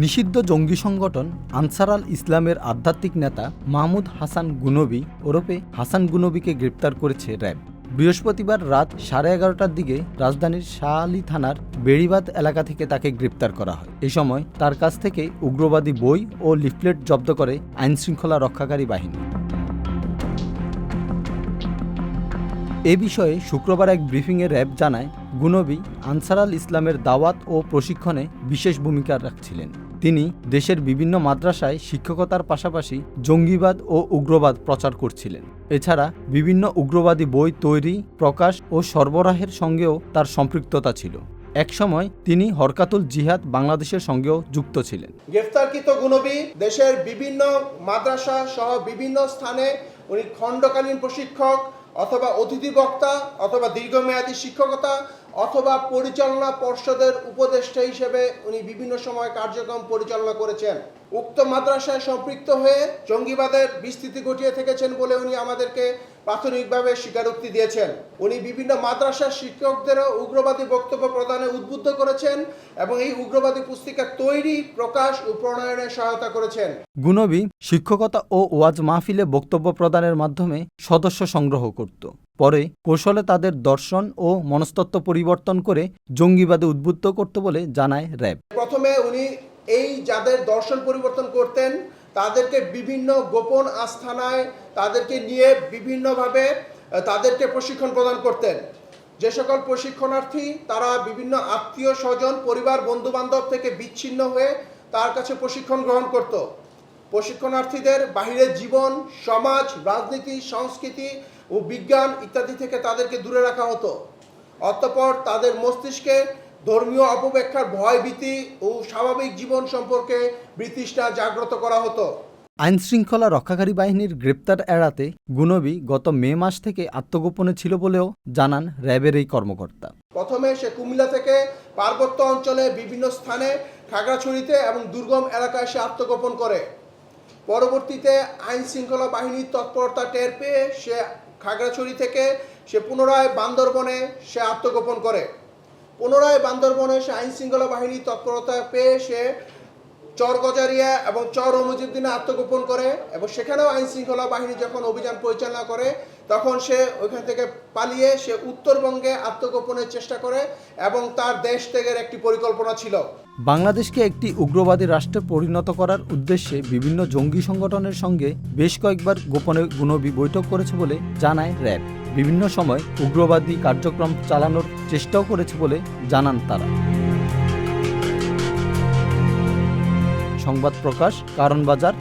নিষিদ্ধ জঙ্গি সংগঠন আনসার আল ইসলামের আধ্যাত্মিক নেতা মাহমুদ হাসান গুনবি ওরফে হাসান গুনবিকে গ্রেপ্তার করেছে র্যাব। বৃহস্পতিবার রাত 11:30টার দিকে রাজধানীর শাহ আলী থানার বেড়িবাঁধ এলাকা থেকে তাকে গ্রেপ্তার করা হয়। এ সময় তার কাছ থেকে উগ্রবাদী বই ও লিফলেট জব্দ করে আইনশৃঙ্খলা রক্ষাকারী বাহিনী। এ বিষয়ে শুক্রবার এক ব্রিফিংয়ে র্যাব জানায়, গুনবি আনসার আল ইসলামের দাওয়াত ও প্রশিক্ষণে বিশেষ ভূমিকা রাখছিলেন। তিনি দেশের বিভিন্ন মাদ্রাসায় শিক্ষকতার পাশাপাশি জঙ্গিবাদ ও উগ্রবাদ প্রচার করছিলেন। এছাড়া বিভিন্ন উগ্রবাদী বই তৈরি, প্রকাশ ও সরবরাহের সঙ্গেও তার সম্পৃক্ততা ছিল। একসময় তিনি হরকাতুল জিহাদ বাংলাদেশের সঙ্গেও যুক্ত ছিলেন। গ্রেফতারকৃত গুনবি দেশের বিভিন্ন মাদ্রাসা সহ বিভিন্ন স্থানে উনি খণ্ডকালীন প্রশিক্ষক অথবা অতিথি বক্তা অথবা দীর্ঘমেয়াদী শিক্ষকতা অথবা পরিচালনা পর্ষদের উপদেষ্টা হিসেবে উনি বিভিন্ন সময় কার্যক্রম পরিচালনা করেছেন। উক্ত মাদ্রাসায় সম্পৃক্ত হয়ে জঙ্গিবাদের বিস্তৃতি ঘটিয়ে থেকেছেন বলে উনি আমাদেরকে প্রাথমিকভাবে স্বীকারোক্তি দিয়েছেন। উনি বিভিন্ন মাদ্রাসার শিক্ষকদেরও উগ্রবাদী বক্তব্য প্রদানে উদ্বুদ্ধ করেছেন এবং এই উগ্রবাদী পুস্তিকা তৈরি, প্রকাশ ও প্রণয়নে সহায়তা করেছেন। গুনবি শিক্ষকতা ও ওয়াজ মাহফিলে বক্তব্য প্রদানের মাধ্যমে সদস্য সংগ্রহ করত। পরে কৌশলে তাদের দর্শন ও মনস্তত্ত্ব পরিবর্তন করে জঙ্গিবাদে উদ্বুদ্ধ করত বলে জানায় র্যাব। প্রথমে উনি এই যাদের দর্শন পরিবর্তন করতেন তাদেরকে বিভিন্ন গোপন আস্থানায় তাদেরকে নিয়ে বিভিন্নভাবে তাদেরকে প্রশিক্ষণ প্রদান করতেন। যে সকল প্রশিক্ষণার্থী তারা বিভিন্ন আত্মীয় স্বজন, পরিবার, বন্ধুবান্ধব থেকে বিচ্ছিন্ন হয়ে তার কাছে প্রশিক্ষণ গ্রহণ করত। প্রশিক্ষণার্থীদের বাহিরের জীবন, সমাজ, রাজনীতি, সংস্কৃতি ও বিজ্ঞান ইত্যাদি থেকে তাদেরকে দূরে রাখা হতো। অতঃপর তাদের মস্তিষ্কে ধর্মীয় অপব্যাখ্যার ভয়ভীতি ও স্বাভাবিক জীবন সম্পর্কে বিতৃষ্ণা জাগ্রত করা হতো। আইনশৃঙ্খলা রক্ষাকারী বাহিনীর গ্রেপ্তার এড়াতে গুনবি গত মে মাস থেকে আত্মগোপনে ছিল বলেও জানান র্যাবের এই কর্মকর্তা। প্রথমে সে কুমিল্লা থেকে পার্বত্য অঞ্চলে বিভিন্ন স্থানে, খাগড়াছড়িতে এবং দুর্গম এলাকায় সে আত্মগোপন করে। পরবর্তীতে আইন শৃঙ্খলা বাহিনীর তৎপরতা টের পেয়ে সে খাগড়াছড়ি থেকে সে পুনরায় বান্দরবনে সে আত্মগোপন করে। পুনরায় বান্দরবনে সে আইন শৃঙ্খলা বাহিনীর তৎপরতা পেয়ে সে চরগজারিয়া এবং চর মুজিবদিনে আত্মগোপন করে এবং সেখানেও আইন শৃঙ্খলা বাহিনী যখন অভিযান পরিচালনা করে তখন সে ওইখান থেকে পালিয়ে সে উত্তরবঙ্গে আত্মগোপনের চেষ্টা করে এবং তার দেশ ত্যাগের একটি পরিকল্পনা ছিল। বাংলাদেশকে একটি উগ্রবাদী রাষ্ট্রে পরিণত করার উদ্দেশ্যে বিভিন্ন জঙ্গি সংগঠনের সঙ্গে বেশ কয়েকবার গোপনে গুনবি বৈঠক করেছে বলে জানায় র্যাব। বিভিন্ন সময় উগ্রবাদী কার্যক্রম চালানোর চেষ্টাও করেছে বলে জানান তারা। সংবাদ প্রকাশ, কারণ বাজার।